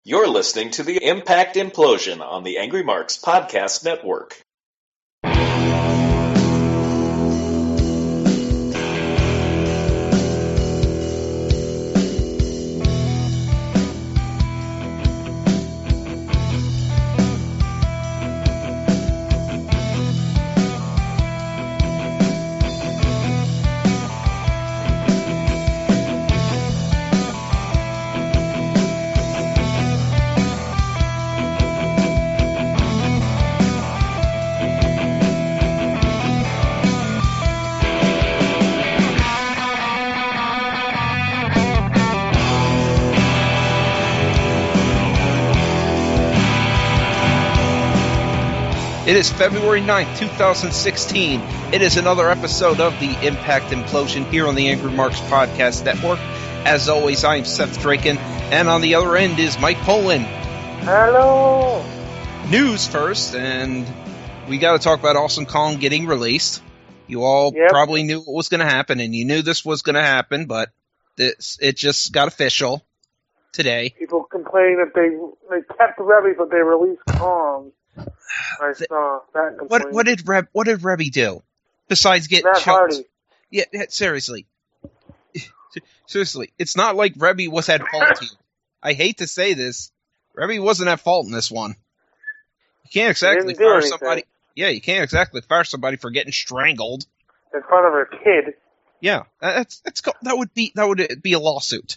You're listening to the Impact Implosion on the Angry Marks Podcast Network. It is February 9th, 2016. It is another episode of the Impact Implosion here on the Angry Marks Podcast Network. As always, I am Seth Draken, and on the other end is Mike Poland. Hello! News first, and we got to talk about Awesome Kong getting released. You all probably knew what was going to happen, and you knew this was going to happen, but it just got official today. People complain that they kept Reby, but they released Kong. I saw that complaint. What did Reby do besides get Matt choked? Hardy. Yeah, seriously. Seriously, it's not like Reby was at fault here. I hate to say this, Reby wasn't at fault in this one. You can't exactly fire somebody. Yeah, you can't exactly fire somebody for getting strangled in front of her kid. Yeah, that would be a lawsuit.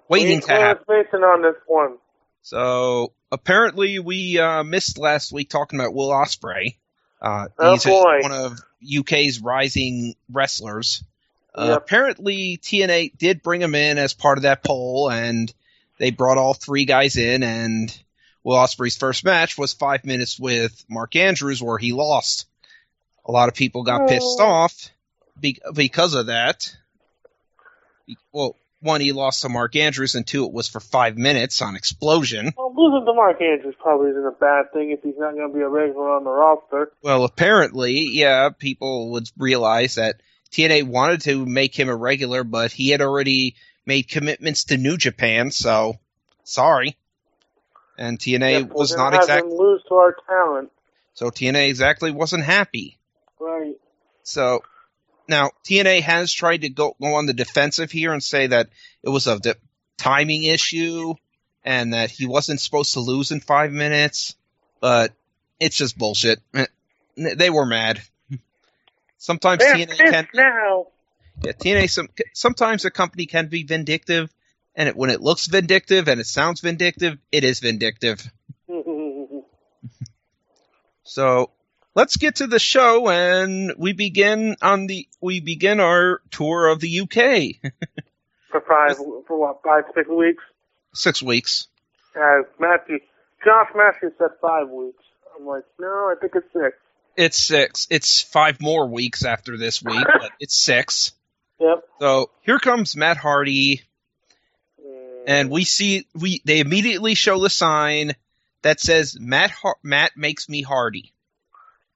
Waiting to happen. Mason on this one. So apparently we missed last week talking about Will Ospreay. He's one of UK's rising wrestlers. Apparently TNA did bring him in as part of that poll, and they brought all three guys in, and Will Ospreay's first match was 5 minutes with Mark Andrews, where he lost. A lot of people got pissed off because of that. Well, one, he lost to Mark Andrews, and two, it was for 5 minutes on Implosion. Well, losing to Mark Andrews probably isn't a bad thing if he's not going to be a regular on the roster. Well, apparently, yeah, people would realize that TNA wanted to make him a regular, but he had already made commitments to New Japan, so sorry. And TNA was not exactly lose to our talent. So TNA exactly wasn't happy. Right. So now TNA has tried to go on the defensive here and say that it was a timing issue and that he wasn't supposed to lose in 5 minutes, but it's just bullshit. They were mad. Sometimes TNA can now. Yeah, TNA. Sometimes a company can be vindictive, and when it looks vindictive and it sounds vindictive, it is vindictive. So let's get to the show, and we begin our tour of the UK. For 6 weeks? 6 weeks. Josh Matthews said 5 weeks. I'm like, no, I think it's 6. It's 6. It's 5 more weeks after this week, but it's 6. Yep. So here comes Matt Hardy, and they immediately show the sign that says Matt makes me Hardy.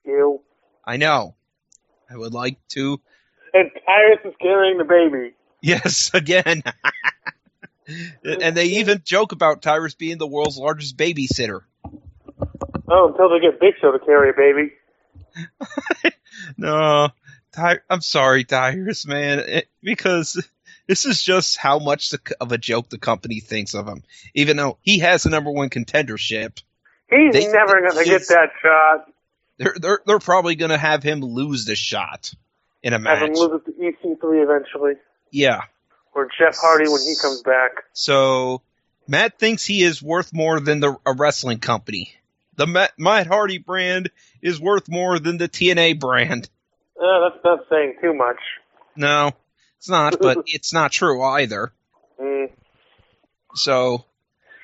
Ew. I know. I would like to. And Tyrus is carrying the baby. Yes, again. And they even joke about Tyrus being the world's largest babysitter. Oh, until they get Big Show to carry a baby. No, I'm sorry, Tyrus, man, because this is just how much of a joke the company thinks of him. Even though he has the number one contendership, he's never going to get that shot. They're probably going to have him lose the shot in a match. Have him lose it to EC3 eventually. Yeah. Or Jeff Hardy when he comes back. So Matt thinks he is worth more than a wrestling company. The Matt Hardy brand is worth more than the TNA brand. That's not saying too much. No, it's not, but it's not true either. So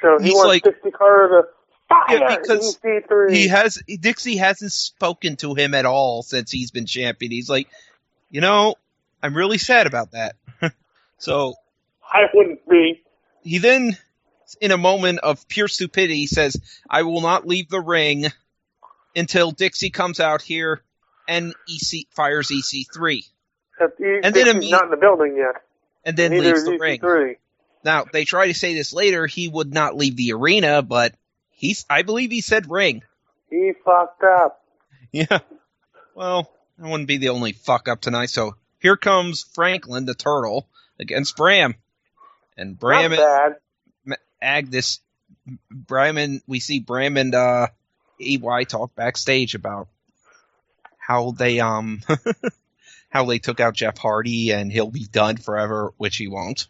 he wants Dixie Carter to fire because EC3. Dixie hasn't spoken to him at all since he's been champion. He's like, I'm really sad about that. So I wouldn't be. He then, in a moment of pure stupidity, says, I will not leave the ring until Dixie comes out here and fires EC3. And then he's not in the building yet. And then leaves the ring. Now, they try to say this later, he would not leave the arena, but I believe he said ring. He fucked up. Yeah. Well, I wouldn't be the only fuck up tonight, so here comes Franklin, the turtle, against Bram. And Bram we see Bram and EY talk backstage about how they how they took out Jeff Hardy and he'll be done forever, which he won't.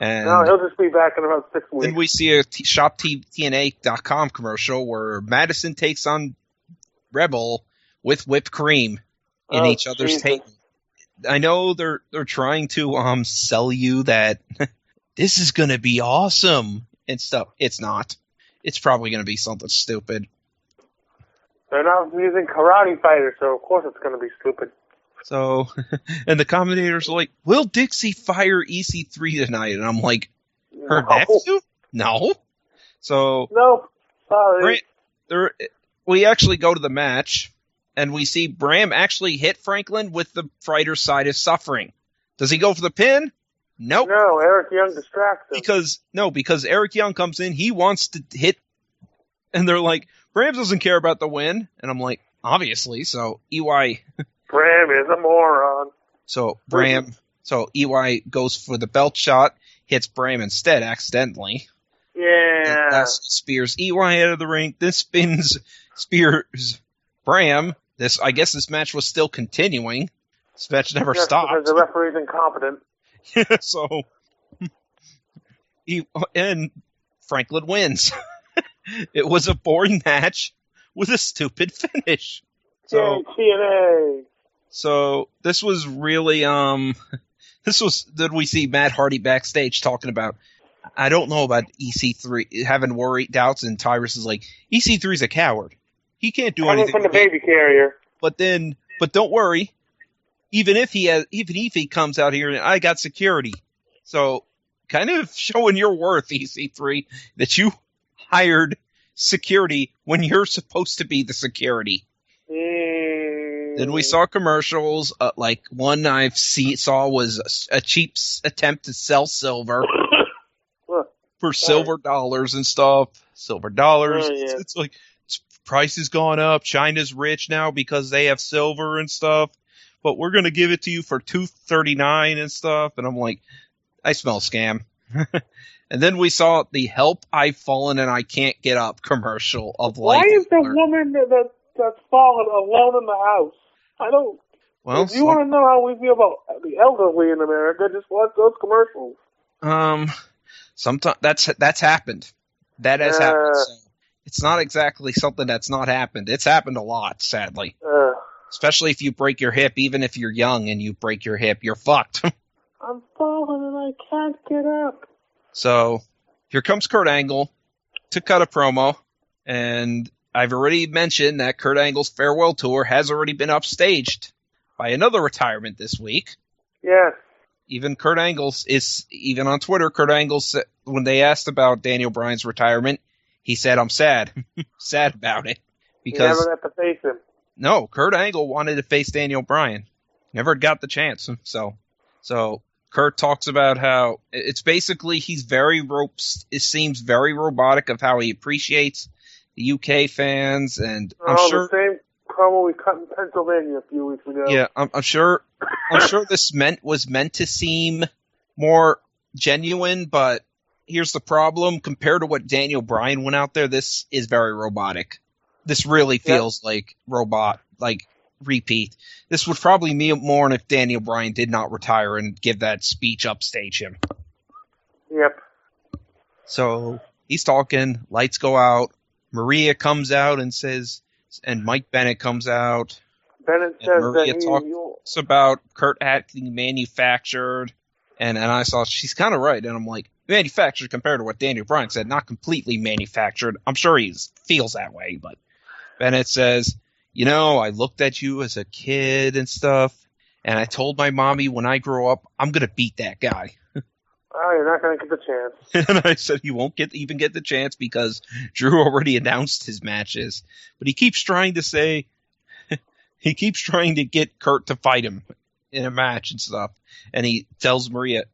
And no, he'll just be back in about 6 weeks. Then we see a ShopTNA.com commercial where Madison takes on Rebel with whipped cream in each other's table. I know they're trying to sell you that this is going to be awesome and stuff. It's not. It's probably going to be something stupid. They're not using Karate Fighter, so of course it's going to be stupid. So, and the commentators are like, will Dixie fire EC3 tonight? And I'm like, heard that too? No. So, nope. Sorry. We actually go to the match, and we see Bram actually hit Franklin with the fighter's side of suffering. Does he go for the pin? Nope. No, Eric Young distracts him. Because Eric Young comes in, he wants to hit, and they're like, Bram doesn't care about the win. And I'm like, obviously, so EY... Bram is a moron. So EY goes for the belt shot, hits Bram instead accidentally. Yeah. And spears EY out of the ring. This spears Bram. I guess this match was still continuing. This match never stopped. Because the referee's incompetent. So, and Franklin wins. It was a boring match with a stupid finish. So TNA. So this was really then we see Matt Hardy backstage talking about, I don't know about EC3 having doubts, and Tyrus is like, EC3's a coward. He can't do anything. Coming from the baby carrier. But don't worry. Even if he comes out here and I got security. So kind of showing your worth, EC3, that you hired security when you're supposed to be the security. Then we saw commercials, like one saw was a cheap attempt to sell silver for silver dollars and stuff. Silver dollars. It's like, price has gone up. China's rich now because they have silver and stuff. But we're going to give it to you for $2.39 and stuff. And I'm like, I smell scam. And then we saw the Help I've Fallen and I Can't Get Up commercial of Life. Why is the woman that's fallen alone in the house? I don't. Well, if you want to know how we feel about the elderly in America, just watch those commercials. Sometimes that's happened. That has happened. So it's not exactly something that's not happened. It's happened a lot, sadly. Especially if you break your hip, even if you're young and you break your hip, you're fucked. I'm falling and I can't get up. So here comes Kurt Angle to cut a promo, and I've already mentioned that Kurt Angle's farewell tour has already been upstaged by another retirement this week. Yes. Even Kurt Angle even on Twitter, Kurt Angle said, when they asked about Daniel Bryan's retirement, he said, I'm sad. Sad about it. Because you never got to face him. No, Kurt Angle wanted to face Daniel Bryan. Never got the chance. So Kurt talks about how it's basically it seems very robotic of how he appreciates the UK fans, and I'm sure the same promo we cut in Pennsylvania a few weeks ago. Yeah, I'm sure this was meant to seem more genuine, but here's the problem: compared to what Daniel Bryan went out there, this is very robotic. This really feels like repeat. This would probably mean more if Daniel Bryan did not retire and give that speech upstage him. Yep. So he's talking, lights go out, Maria comes out and says, and Mike Bennett comes out. Bennett says Maria that talks about Kurt acting manufactured, and I saw she's kind of right, and I'm like, manufactured compared to what Daniel Bryan said, not completely manufactured. I'm sure he feels that way, but Bennett says, I looked at you as a kid and stuff, and I told my mommy when I grow up, I'm going to beat that guy. Oh, you're not going to get the chance. And I said he won't even get the chance because Drew already announced his matches. But he keeps trying to get Kurt to fight him in a match and stuff. And he tells Maria,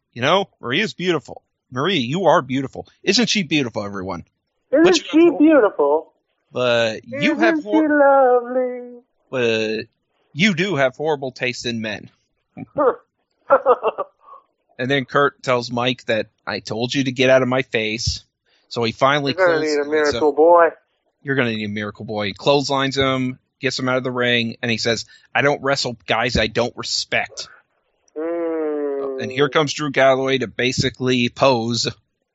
Maria's beautiful. Marie, you are beautiful. Isn't she beautiful, everyone? Isn't she beautiful? But you Isn't she lovely? But you do have horrible taste in men. And then Kurt tells Mike that I told you to get out of my face. So he finally You're going to need a miracle boy. You're going to need a miracle boy. He clotheslines him, gets him out of the ring, and he says, I don't wrestle guys I don't respect. And here comes Drew Galloway to basically pose.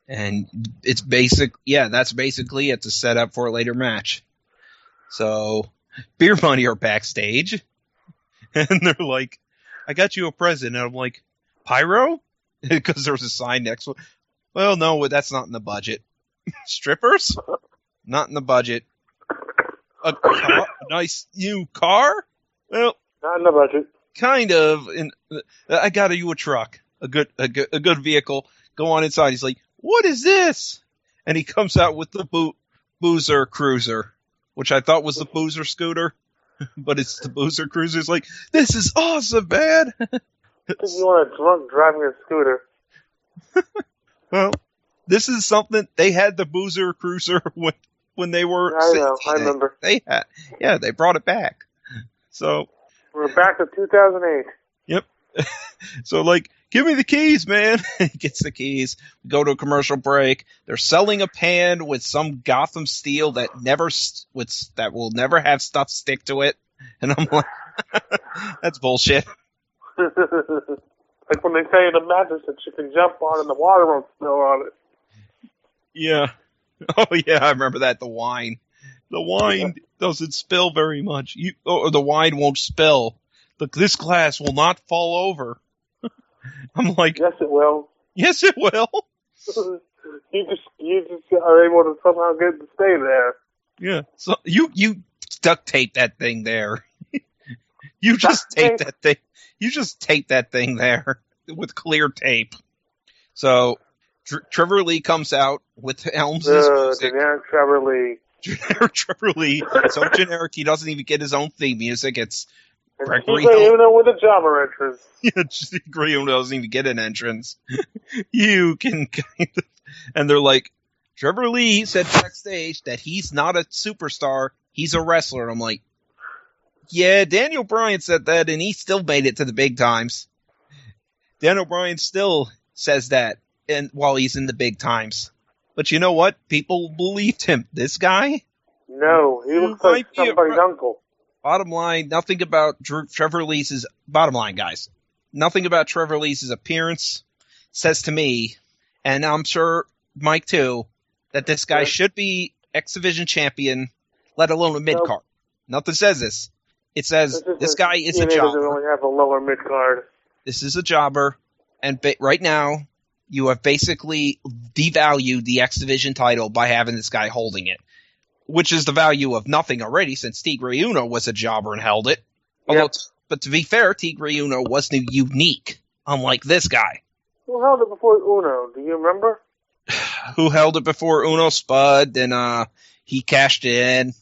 And it's that's basically it to set up for a later match. So Beer Money are backstage. And they're like, I got you a present. And I'm like, pyro? Because there's a sign next to it. Well, no, that's not in the budget. Strippers? Not in the budget. A nice new car? Well, not in the budget. Kind of. I got you a truck, a good vehicle. Go on inside. He's like, what is this? And he comes out with the Boozer Cruiser, which I thought was the Boozer Scooter, but it's the Boozer Cruiser. It's like, this is awesome, man. I think you want a drunk driving a scooter. Well, this is something they had the Boozer Cruiser when they were. I know, I remember. They brought it back. So we're back to 2008. Yep. So like, give me the keys, man. He gets the keys. We go to a commercial break. They're selling a pan with some Gotham steel that will never have stuff stick to it. And I'm like, that's bullshit. Like when they say in the mattress that you can jump on and the water won't spill on it. Yeah. Oh, yeah, I remember that. The wine doesn't spill very much. Or the wine won't spill. Look, this glass will not fall over. I'm like, yes, it will. Yes, it will. you just are able to somehow get it to stay there. Yeah. So you duct tape that thing there. You just tape that thing there with clear tape. So Trevor Lee comes out with Helms' music. Generic Trevor Lee. Generic Trevor Lee. So generic, he doesn't even get his own theme music. It's Gregory Uno with a jobber entrance. Yeah, Gregory Uno doesn't even get an entrance. You can kind of... And they're like, Trevor Lee said backstage that he's not a superstar, he's a wrestler. And I'm like, yeah, Daniel Bryan said that, and he still made it to the big times. Daniel Bryan still says that while he's in the big times. But you know what? People believed him. This guy? No, he looks like somebody's uncle. Bottom line, nothing about Trevor Lee's... Bottom line, guys. Nothing about Trevor Lee's appearance says to me, and I'm sure Mike too, that this guy should be X Division champion, let alone a mid-card. Nothing says this. It says this guy is a jobber. Doesn't only have a lower mid-card. This is a jobber, and right now, you have basically devalued the X Division title by having this guy holding it. Which is the value of nothing already, since Tigre Uno was a jobber and held it. Although, but to be fair, Tigre Uno wasn't unique, unlike this guy. Who held it before Uno? Do you remember? Who held it before Uno? Spud, and he cashed in.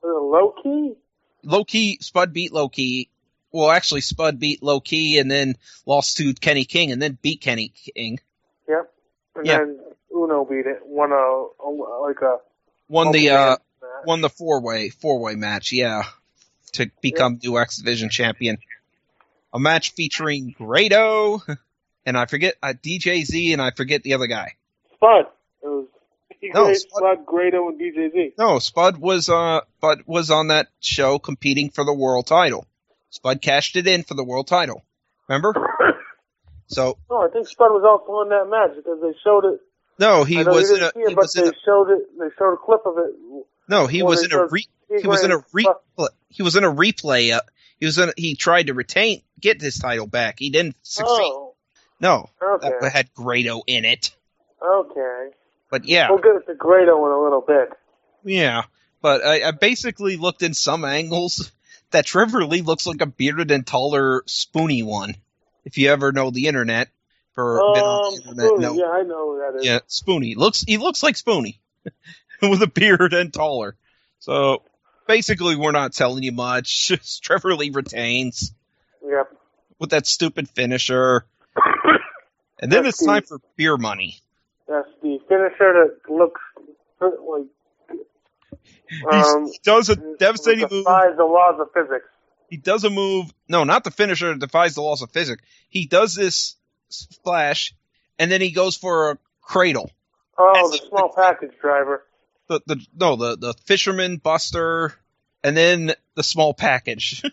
Was it Low-Key? Low-Key, Spud beat Low-Key. Well, actually, Spud beat Low-Key and then lost to Kenny King and then beat Kenny King. Yep. And then Uno beat it. Won the four-way match, to become new X Division champion. A match featuring Grado, and I forget DJZ, and I forget the other guy. Spud. It was Spud, Grado, and DJZ. No, Spud was on that show competing for the world title. Spud cashed it in for the world title. Remember? No, I think Spud was also in that match because they showed it. No, he was in a. They showed it. They showed a clip of it. No, he was in a replay. He tried to get his title back. He didn't succeed. Oh. No, okay. That had Grado in it. Okay. But yeah, we'll get to Grado in a little bit. Yeah, but I basically looked in some angles that Trevor Lee looks like a bearded and taller Spoony one. If you ever know the internet. Been on the internet, Spoony, no. Yeah, I know who that is. Yeah, Spoony. He looks like Spoony. With a beard and taller. So, basically, we're not telling you much. Just Trevor Lee retains. Yep. With that stupid finisher. And then it's time for beer money. That's the finisher that looks like... he does a devastating move. Defies the laws of physics. He does a move. No, not the finisher that defies the laws of physics. He does this splash, and then he goes for a cradle. Oh, the small package driver. The fisherman buster, and then the small package.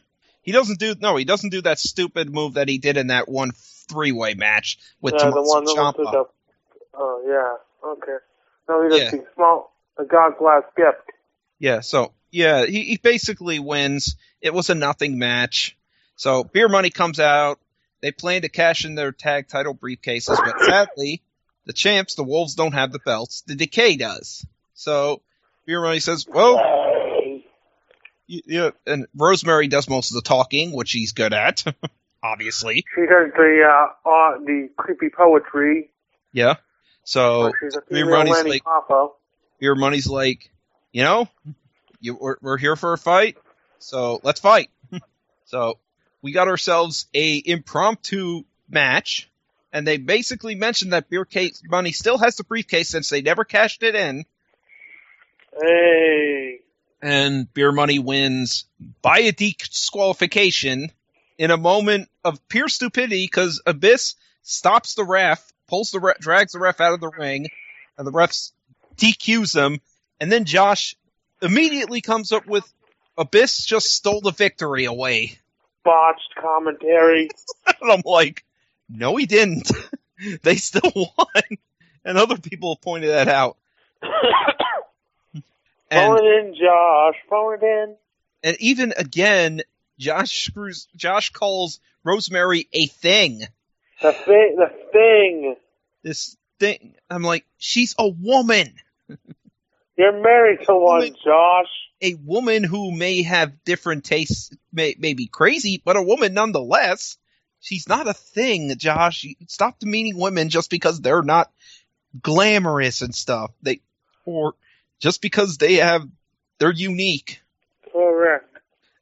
He doesn't do that stupid move that he did in that one 3-way match with Tommaso Ciampa. Oh yeah, okay. No, he does the God Glass gift. Yeah, so he basically wins. It was a nothing match. So Beer Money comes out. They plan to cash in their tag title briefcases, but sadly, the champs, the Wolves, don't have the belts. The Decay does. So Beer Money says, well, yeah, and Rosemary does most of the talking, which he's good at, obviously. She does the creepy poetry. Yeah. So Beer Money's like, you know, we're here for a fight, so let's fight. So we got ourselves a impromptu match, and they basically mentioned that Beer Money still has the briefcase since they never cashed it in. Hey. And Beer Money wins by a disqualification in a moment of pure stupidity because Abyss stops the ref, drags the ref out of the ring, and the refs DQs them. And then Josh immediately comes up with Abyss just stole the victory away. Botched commentary. And I'm like, no, he didn't. They still won. And other people pointed that out. Phone it in, Josh. Phone it in. And even again, Josh calls Rosemary a thing. The thing. This thing. I'm like, she's a woman. You're married to one, Josh. A woman who may have different tastes, may be crazy, but a woman nonetheless. She's not a thing, Josh. Stop demeaning women just because they're not glamorous and stuff. Or just because they're unique. Correct.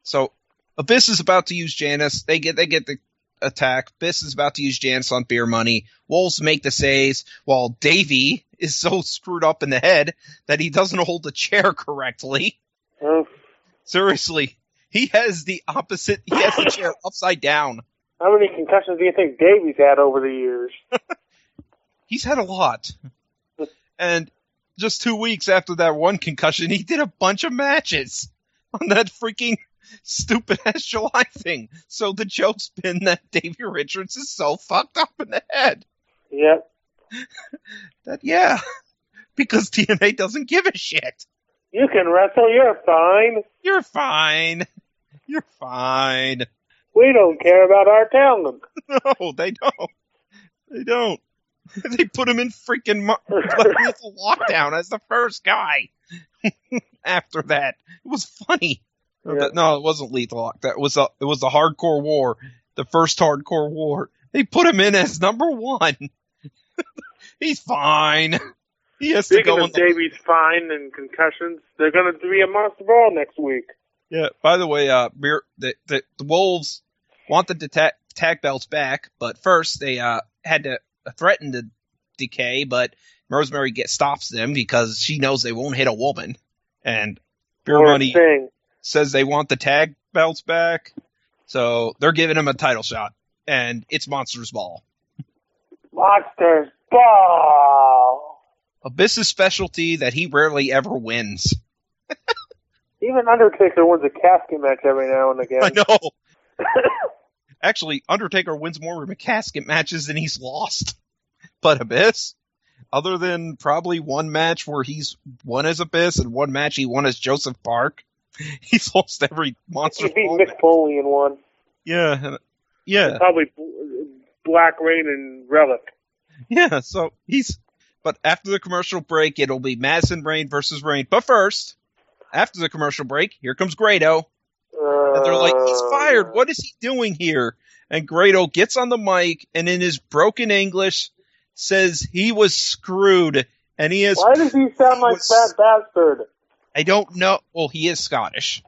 So Abyss is about to use Janice. They get the attack. Abyss is about to use Janice on Beer Money. Wolves make the saves while Davey is so screwed up in the head that he doesn't hold the chair correctly. Seriously, he has the opposite. He has the chair upside down. How many concussions do you think Davey's had over the years? He's had a lot. And just 2 weeks after that one concussion, he did a bunch of matches on that freaking stupid-ass July thing. So the joke's been that Davey Richards is so fucked up in the head. Yep. Because TNA doesn't give a shit. You can wrestle, you're fine. You're fine. You're fine. We don't care about our talent. No, they don't. They don't. They put him in freaking lethal lockdown as the first guy. After that, it was funny. Yeah. No, it wasn't lethal lockdown. It was the hardcore war, the first hardcore war. They put him in as number 1. He's fine. He has to go. Speaking of Davey's fine and concussions, they're going to be a Monster Brawl next week. Yeah. By the way, the Wolves want the tag belts back, but first they had to threaten the Decay, but Rosemary stops them because she knows they won't hit a woman. And Beer Money says they want the tag belts back, so they're giving him a title shot, and it's Monsters Ball. Monsters Ball! Abyss's specialty that he rarely ever wins. Even Undertaker wins a casket match every now and again. I know. Actually, Undertaker wins more casket matches than he's lost. But Abyss, other than probably one match where he's won as Abyss and one match he won as Joseph Park, he's lost every Monster Ball. He beat Mick Foley in one. Yeah. And probably Black Rain and Relic. Yeah, so but after the commercial break, it'll be Madison Rain versus Rain. But first, after the commercial break, here comes Grado. And they're like, he's fired. What is he doing here? And Grado gets on the mic and in his broken English says he was screwed. And he is. Why does he sound like Fat Bastard? I don't know. Well, he is Scottish.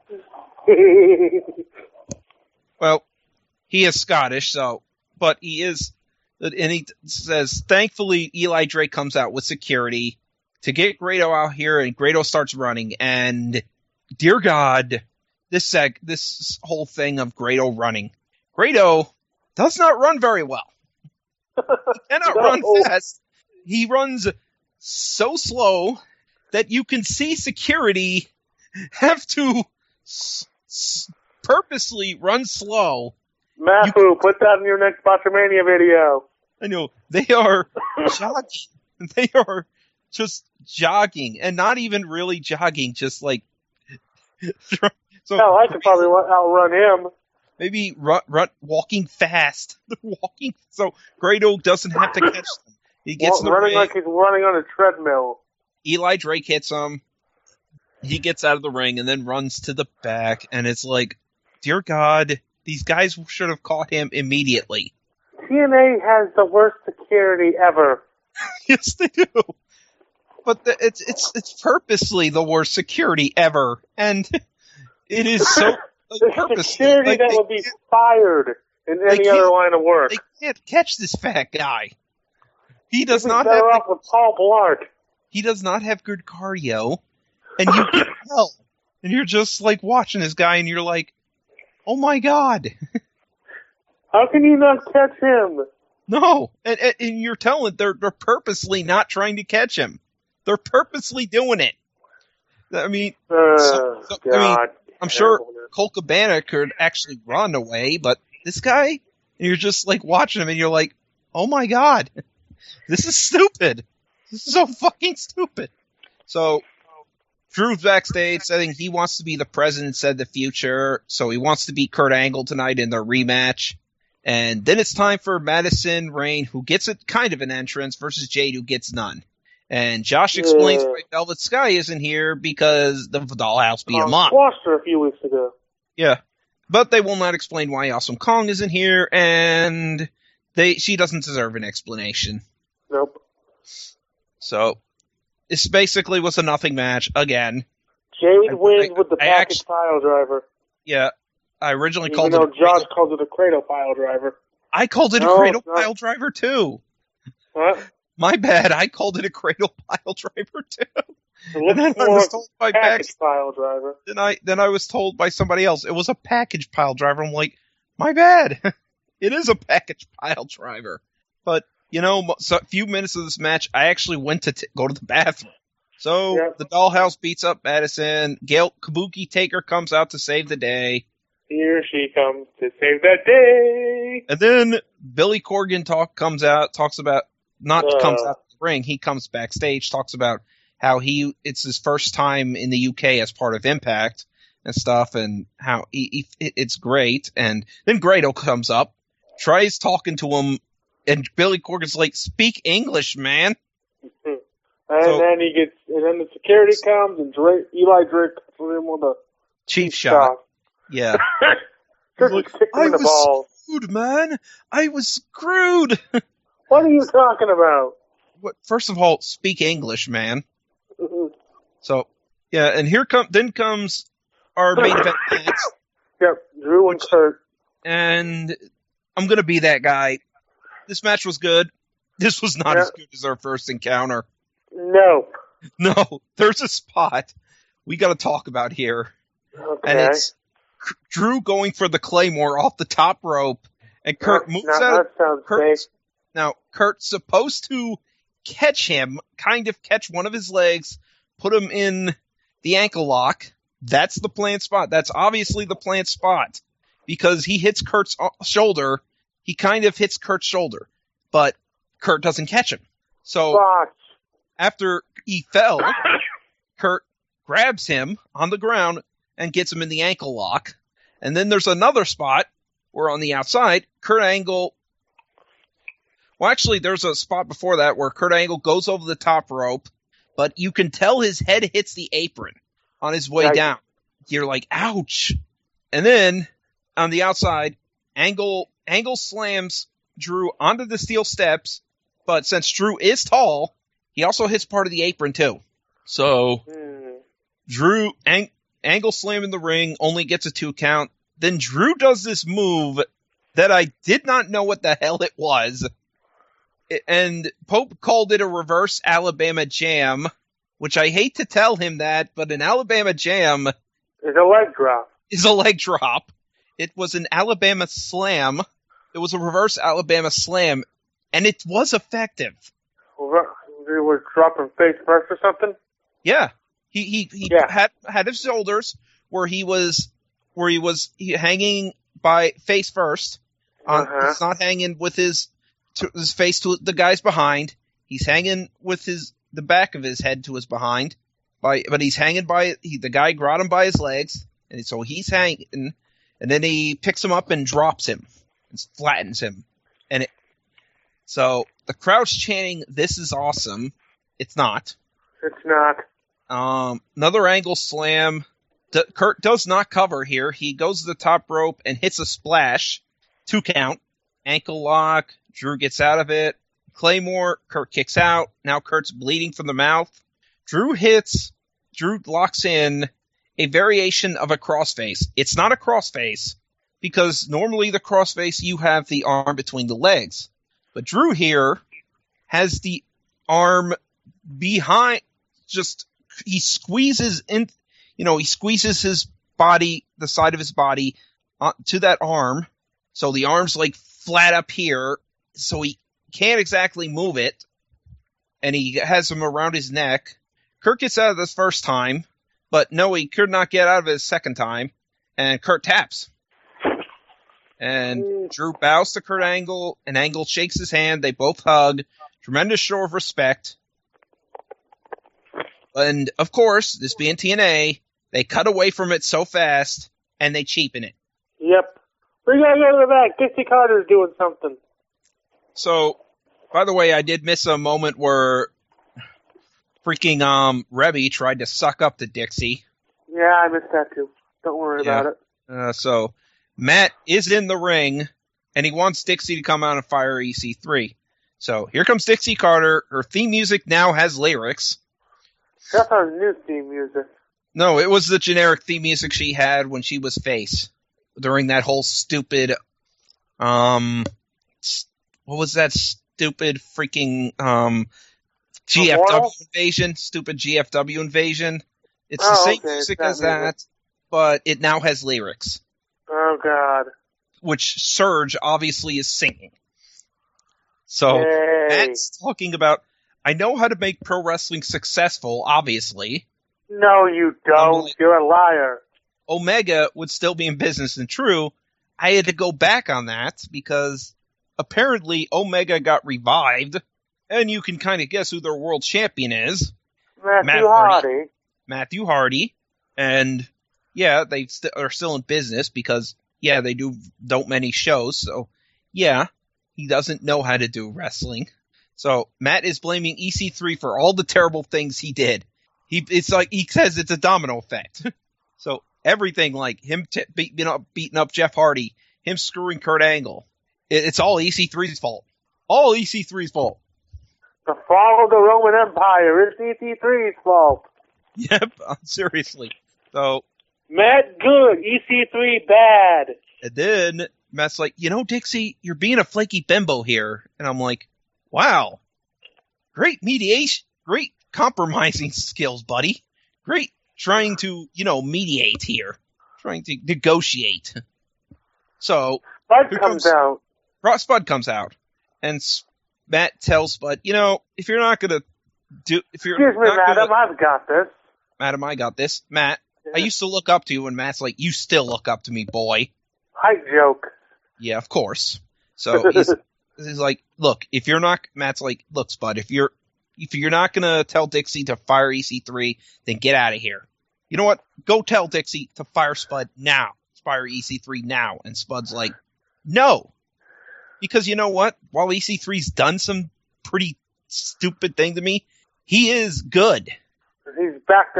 Well, he is Scottish, but he is And he says, thankfully, Eli Drake comes out with security to get Grado out here, and Grado starts running. And dear God, this whole thing of Grado running. Grado does not run very well. He cannot run fast. He runs so slow that you can see security have to purposely run slow. Matthew, put that in your next Botchamania video. I know. They are jogging. They are just jogging, and not even really jogging, just like... So hell, I could probably outrun him. Maybe walking fast. Walking, so Grado doesn't have to catch them. He gets in the running ring. like he's running on a treadmill. Eli Drake hits him. He gets out of the ring and then runs to the back, and it's like, dear God, these guys should have caught him immediately. TNA has the worst security ever. Yes, they do. But it's purposely the worst security ever, and it is so purposely. Security that would be fired in any other line of work. They can't catch this fat guy. He does not have. Better off with Paul Blart. He does not have good cardio, and you can tell. And you're just like watching this guy, and you're like, "Oh my God!" How can you not catch him? No, and you're telling they're purposely not trying to catch him. They're purposely doing it. I mean, I'm sure Colt Cabana could actually run away, but this guy, and you're just like watching him, and you're like, "Oh my God, this is stupid. This is so fucking stupid." So Drew's backstage saying he wants to be the president, said the future, so he wants to beat Kurt Angle tonight in their rematch. And then it's time for Madison Rayne, who gets kind of an entrance, versus Jade, who gets none. And Josh explains why Velvet Sky isn't here because the Dollhouse beat him up. Squashed her a few weeks ago. Yeah. But they will not explain why Awesome Kong isn't here, and she doesn't deserve an explanation. Nope. So, this basically was a nothing match, again. Jade wins with the package pile driver. Yeah. I originally called it... Josh called it a cradle pile driver. I called it a cradle pile driver, too. What? My bad. I called it a cradle pile driver, too. And then I was told by package pile driver. Then I was told by somebody else it was a package pile driver. I'm like, my bad. It is a package pile driver. But, a few minutes of this match, I actually went to go to the bathroom. So, The Dollhouse beats up Madison. Kabuki Taker comes out to save the day. Here she comes to save the day. And then Billy Corgan comes out the ring. He comes backstage, talks about how it's his first time in the UK as part of Impact and stuff, and how it's great. And then Grado comes up, tries talking to him, and Billy Corgan's like, "Speak English, man." And then the security comes, and Eli Drake puts him with a cheap shot. Yeah. Like, I was screwed, man. I was screwed. What are you talking about? First of all, speak English, man. So, yeah, and then comes our main event match. Yep, Drew and Kurt. And I'm going to be that guy. This match was good. This was not as good as our first encounter. No, there's a spot we got to talk about here. Okay. And it's Drew going for the Claymore off the top rope, and Kurt moves out. That sounds safe. Now, Kurt's supposed to catch him, kind of catch one of his legs, put him in the ankle lock. That's the planned spot. That's obviously the planned spot, because he hits Kurt's shoulder. He kind of hits Kurt's shoulder, but Kurt doesn't catch him. So after he fell, Kurt grabs him on the ground and gets him in the ankle lock. And then there's another spot where on the outside, Kurt Angle... Well, actually, there's a spot before that where Kurt Angle goes over the top rope, but you can tell his head hits the apron on his way down. You're like, ouch. And then, on the outside, Angle slams Drew onto the steel steps, but since Drew is tall, he also hits part of the apron, too. So, Drew... Angle slam in the ring, only gets a 2 count. Then Drew does this move that I did not know what the hell it was. And Pope called it a reverse Alabama jam, which I hate to tell him that, but an Alabama jam is a leg drop. It was an Alabama slam. It was a reverse Alabama slam, and it was effective. He was dropping face first or something? Yeah. He had his shoulders where he was hanging by face first. He's not hanging with his face to the guys behind. He's hanging with the back of his head to his behind. But he's hanging the guy got him by his legs, and so he's hanging, and then he picks him up and drops him, and flattens him, so the crowd's chanting, "This is awesome." It's not. It's not. Another angle slam. Kurt does not cover here. He goes to the top rope and hits a splash. 2 count. Ankle lock. Drew gets out of it. Claymore. Kurt kicks out. Now Kurt's bleeding from the mouth. Drew locks in a variation of a crossface. It's not a crossface because normally the crossface you have the arm between the legs. But Drew here has the arm behind, he squeezes his body, the side of his body, to that arm. So the arm's like flat up here, so he can't exactly move it. And he has him around his neck. Kurt gets out of this first time, but no, he could not get out of it a second time. And Kurt taps. And Drew bows to Kurt Angle, and Angle shakes his hand. They both hug. Tremendous show of respect. And, of course, this being TNA, they cut away from it so fast, and they cheapen it. Yep. We gotta go to the back. Dixie Carter's doing something. So, by the way, I did miss a moment where freaking Rebby tried to suck up to Dixie. Yeah, I missed that too. Don't worry about it. So, Matt is in the ring, and he wants Dixie to come out and fire EC3. So, here comes Dixie Carter. Her theme music now has lyrics. That's our new theme music. No, it was the generic theme music she had when she was face. During that whole stupid, what was that stupid freaking, GFW invasion? Stupid GFW invasion. It's the same music as that, but it now has lyrics. Oh, God. Which Surge obviously is singing. So, Matt's talking about, I know how to make pro wrestling successful, obviously. No, you don't. You're a liar. Omega would still be in business, and true, I had to go back on that because apparently Omega got revived, and you can kind of guess who their world champion is. Matthew Hardy. And yeah, they are still in business because, yeah, they don't many shows, so yeah, he doesn't know how to do wrestling. So Matt is blaming EC3 for all the terrible things he did. It's like he says it's a domino effect. So everything, like him beating up Jeff Hardy, him screwing Kurt Angle, it's all EC3's fault. All EC3's fault. The fall of the Roman Empire is EC3's fault. Yep, seriously. So Matt good, EC3 bad. And then Matt's like, Dixie, you're being a flaky bimbo here. And I'm like, wow, great mediation, great compromising skills, buddy. Great trying to, mediate here. Trying to negotiate. So Spud comes out. Spud comes out. And Matt tells Spud, if you're not going to do... Excuse me, madam, I've got this. Madam, I got this. Matt, yeah. I used to look up to you, and Matt's like, you still look up to me, boy. Height joke. Yeah, of course. So he's like, look, if you're not... Matt's like, look, Spud, if you're not going to tell Dixie to fire EC3, then get out of here. You know what? Go tell Dixie to fire Spud now. Fire EC3 now. And Spud's like, no. Because you know what? While EC3's done some pretty stupid thing to me, he is good. He's backed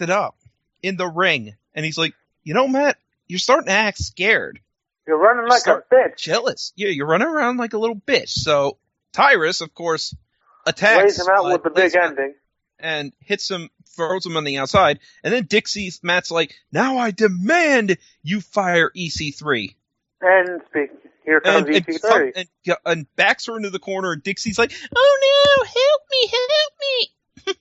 it up. In the ring. And he's like, Matt, you're starting to act scared. You're running like a bitch. Jealous. Yeah, you're running around like a little bitch. So Tyrus, of course, attacks. Lays him out with the big ending. And hits him, throws him on the outside. And then Matt's like, now I demand you fire EC3. And speak. Here comes EC3. And backs her into the corner, and Dixie's like, "Oh no, help me!"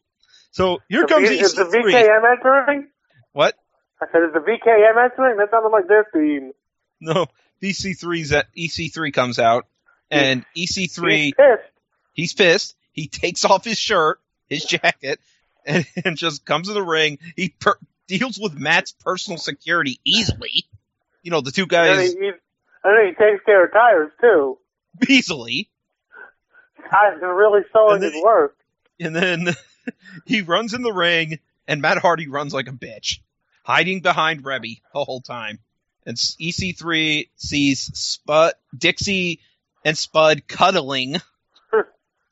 So here comes EC3. Is the VKM entering? What? I said, is the VKM entering? That sounded like their theme. No, EC3 comes out, and EC3... He's pissed. He takes off his shirt, his jacket, and just comes to the ring. He deals with Matt's personal security easily. You know, the two guys... And then he takes care of tires, too. Easily. Guys are really showing his work. And then he runs in the ring, and Matt Hardy runs like a bitch, hiding behind Rebby the whole time. And EC3 sees Dixie and Spud cuddling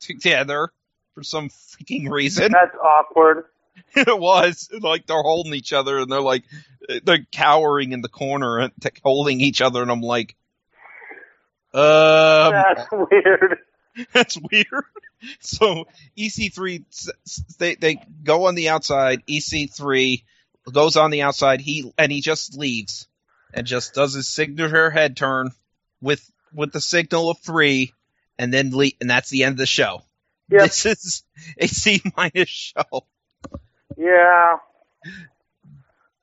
together for some freaking reason. That's awkward. It was. Like, they're holding each other, and they're cowering in the corner and holding each other, and I'm like, that's weird. That's weird. So EC3, they go on the outside. EC3 goes on the outside. He just leaves and just does his signature head turn with the signal of 3, and then and that's the end of the show. Yep. This is a C- show. Yeah.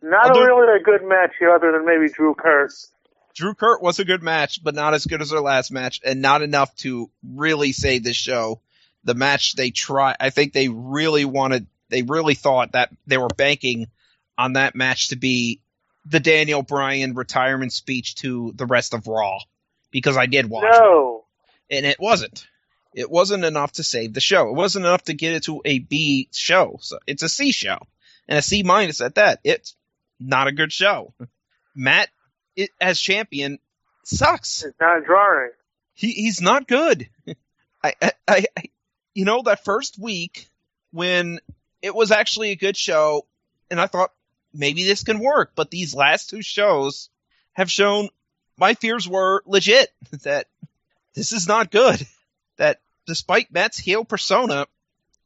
Not really a good match here, other than maybe Drew Kurt. Drew Kurt was a good match, but not as good as their last match, and not enough to really save this show. The match I think they really thought that they were banking on that match to be the Daniel Bryan retirement speech to the rest of Raw, because I did watch it. And it wasn't. It wasn't enough to save the show. It wasn't enough to get it to a B show. So it's a C show, and a C- at that. It's not a good show. Matt, as champion, sucks. It's not drawing. He's not good. That first week when it was actually a good show, and I thought maybe this can work, but these last 2 shows have shown my fears were legit, that this is not good. That despite Matt's heel persona,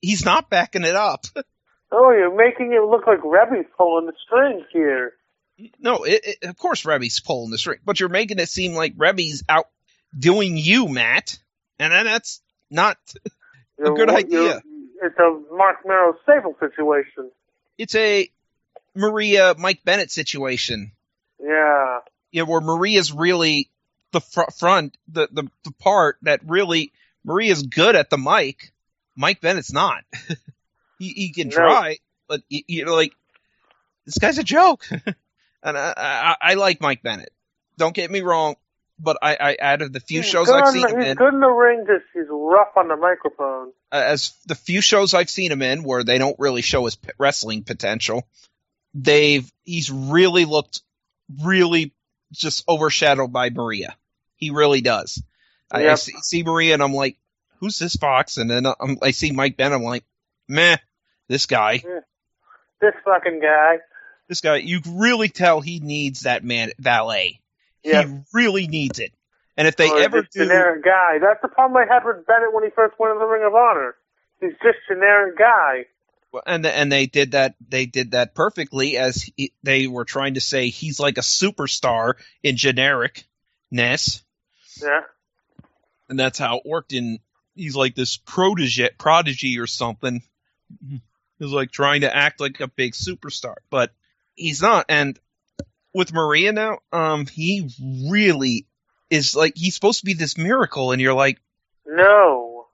he's not backing it up. Oh, you're making it look like Rebby's pulling the strings here. No, of course Rebby's pulling the string, but you're making it seem like Rebby's outdoing you, Matt, and that's not a good idea. It's a Mark Merrow Sable situation. It's a Maria Mike Bennett situation. Yeah. Yeah, where Maria's really the front, the part that really Maria's good at the mic. Mike Bennett's not. he can try, but this guy's a joke. And I like Mike Bennett. Don't get me wrong, but I out of the few shows I've seen him in, he's good in the ring. Just he's rough on the microphone. As the few shows I've seen him in where they don't really show his wrestling potential, he's really looked really just overshadowed by Maria. He really does. Yep. I see Maria and I'm like, who's this Fox? And then I see Mike Bennett. I'm like, meh, this guy. This fucking guy. This guy, you really tell he needs that valet. Yep. He really needs it. And if they ever do... generic guy. That's the problem I had with Bennett when he first went in the Ring of Honor. He's just generic guy. And they did that. They did that perfectly, as they were trying to say he's like a superstar in genericness. Yeah. And that's how it worked. He's like this prodigy or something. He's like trying to act like a big superstar, but he's not. And with Maria now, he really is like, he's supposed to be this miracle, and you're like, no.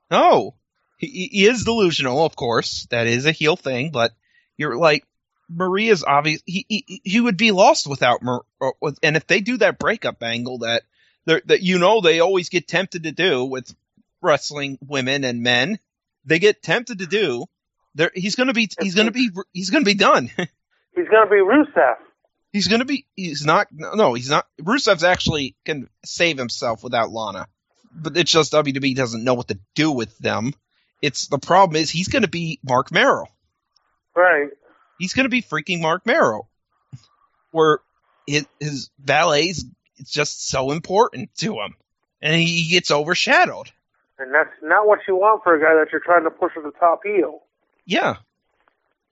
He is delusional, of course. That is a heel thing, but you're like, Maria's obvious. He would be lost without and if they do that breakup angle that they always get tempted to do with wrestling women and men, they get tempted to do. He's gonna be done. He's gonna be Rusev. He's not. Rusev's actually can save himself without Lana, but it's just WWE doesn't know what to do with them. The problem is he's gonna be Mark Merrow. Right. He's gonna be freaking Mark Merrow, where his valet's just so important to him, and he gets overshadowed. And that's not what you want for a guy that you're trying to push to the top heel. Yeah.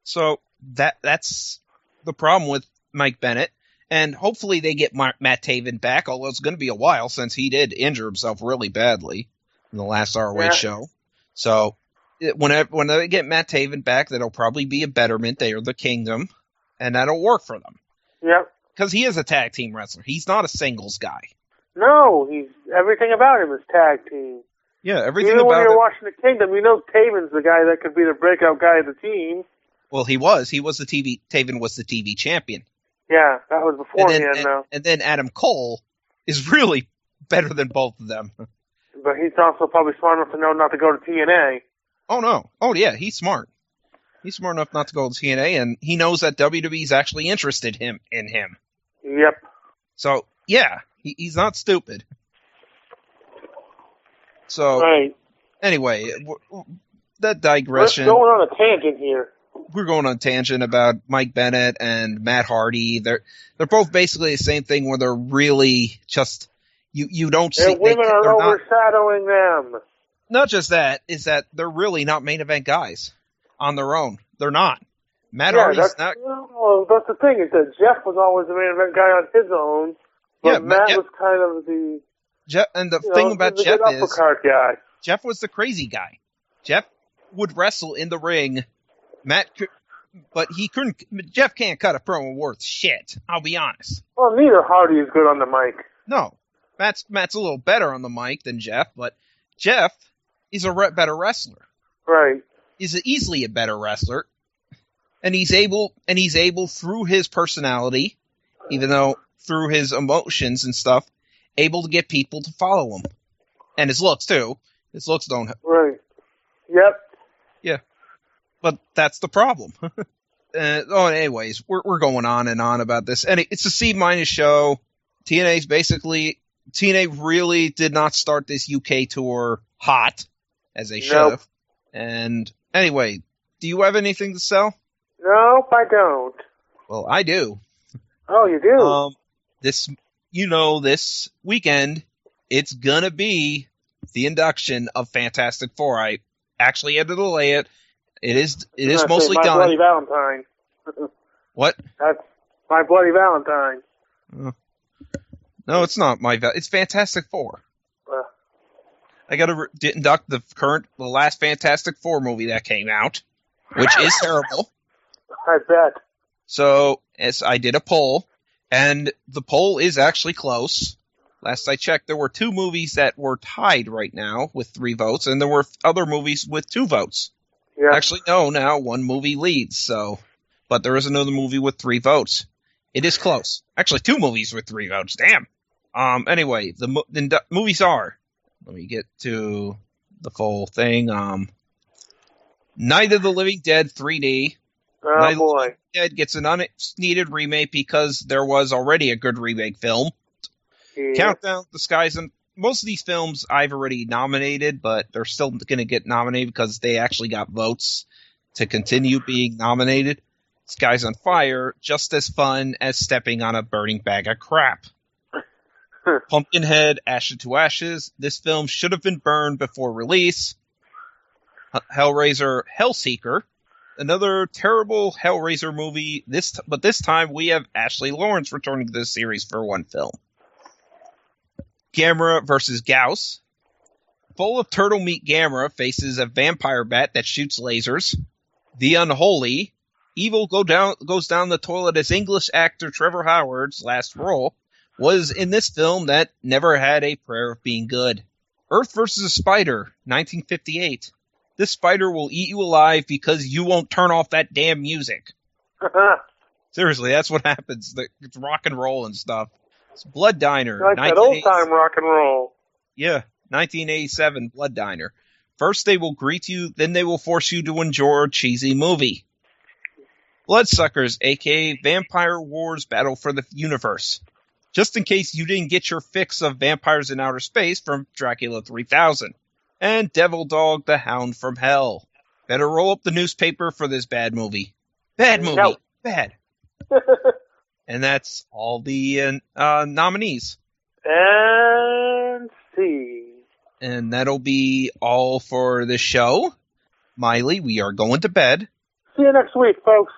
So that's the problem with Mike Bennett. And hopefully they get Matt Taven back, although it's going to be a while since he did injure himself really badly in the last ROH show. So when they get Matt Taven back, that'll probably be a betterment. They are the Kingdom, and that'll work for them. Yep. Because he is a tag team wrestler. He's not a singles guy. No, everything about him is tag team. Yeah, everything about him. Even when you're him, watching the Kingdom, you know Taven's the guy that could be the breakout guy of the team. Well, he was. Taven was the TV champion. Yeah, that was beforehand, though. And then Adam Cole is really better than both of them. But he's also probably smart enough to know not to go to TNA. Oh, no. Oh, yeah, he's smart. He's smart enough not to go to TNA, and he knows that WWE's actually interested in him. Yep. So, yeah, he's not stupid. So, right. Anyway, that digression. We're going on a tangent here. We're going on a tangent about Mike Bennett and Matt Hardy. They're both basically the same thing where they're really just you don't see. And women are overshadowing them. Not just that, is that they're really not main event guys on their own. They're not. Matt Hardy's not. Well, that's the thing is that Jeff was always the main event guy on his own, but Matt was kind of the. And the thing about Jeff is guy. Jeff was the crazy guy. Jeff would wrestle in the ring. But he couldn't. Jeff can't cut a promo worth shit. I'll be honest. Well, neither Hardy is good on the mic. No, Matt's a little better on the mic than Jeff, but Jeff is a better wrestler. Right. He's easily a better wrestler, and he's able through his personality, even though through his emotions and stuff, able to get people to follow him, and his looks too. His looks don't. Right. Yep. Yeah. But that's the problem. Anyways, we're going on and on about this. And it's a C- show. TNA really did not start this UK tour hot, as they should have. And anyway, do you have anything to sell? Nope, I don't. Well, I do. Oh, you do? This weekend, it's gonna be the induction of Fantastic Four. I actually had to delay it. It is mostly done. My Bloody Valentine. What? That's My Bloody Valentine. No, it's not it's Fantastic Four. I got to induct the last Fantastic Four movie that came out, which is terrible. I bet. So, I did a poll, and the poll is actually close. Last I checked, there were 2 movies that were tied right now with 3 votes, and there were other movies with 2 votes. Yeah. Actually, no, now 1 movie leads, but there is another movie with 3 votes. It is close. Actually, 2 movies with 3 votes. Damn. Anyway, the movies are, let me get to the full thing. Night of the Living Dead 3D. Oh, Night boy. of the Living Dead gets an unneeded remake because there was already a good remake film. Yeah. Countdown, The Skies, and most of these films I've already nominated, but they're still going to get nominated because they actually got votes to continue being nominated. Skies on Fire, just as fun as stepping on a burning bag of crap. Pumpkinhead, Ashes to Ashes. This film should have been burned before release. Hellraiser, Hellseeker. Another terrible Hellraiser movie, but this time we have Ashley Lawrence returning to this series for 1 film. Gamera versus Gauss. Full of turtle meat Gamera faces a vampire bat that shoots lasers. The Unholy. Evil goes down the toilet as English actor Trevor Howard's last role was in this film that never had a prayer of being good. Earth versus a Spider, 1958. This spider will eat you alive because you won't turn off that damn music. Seriously, that's what happens. It's rock and roll and stuff. It's Blood Diner. Like that old-time rock and roll. Yeah, 1987 Blood Diner. First they will greet you, then they will force you to enjoy a cheesy movie. Bloodsuckers, a.k.a. Vampire Wars Battle for the Universe. Just in case you didn't get your fix of Vampires in Outer Space from Dracula 3000. And Devil Dog, the Hound from Hell. Better roll up the newspaper for this bad movie. Bad movie. No. Bad. And that's all the nominees. And see. And that'll be all for the show. Miley, we are going to bed. See you next week, folks.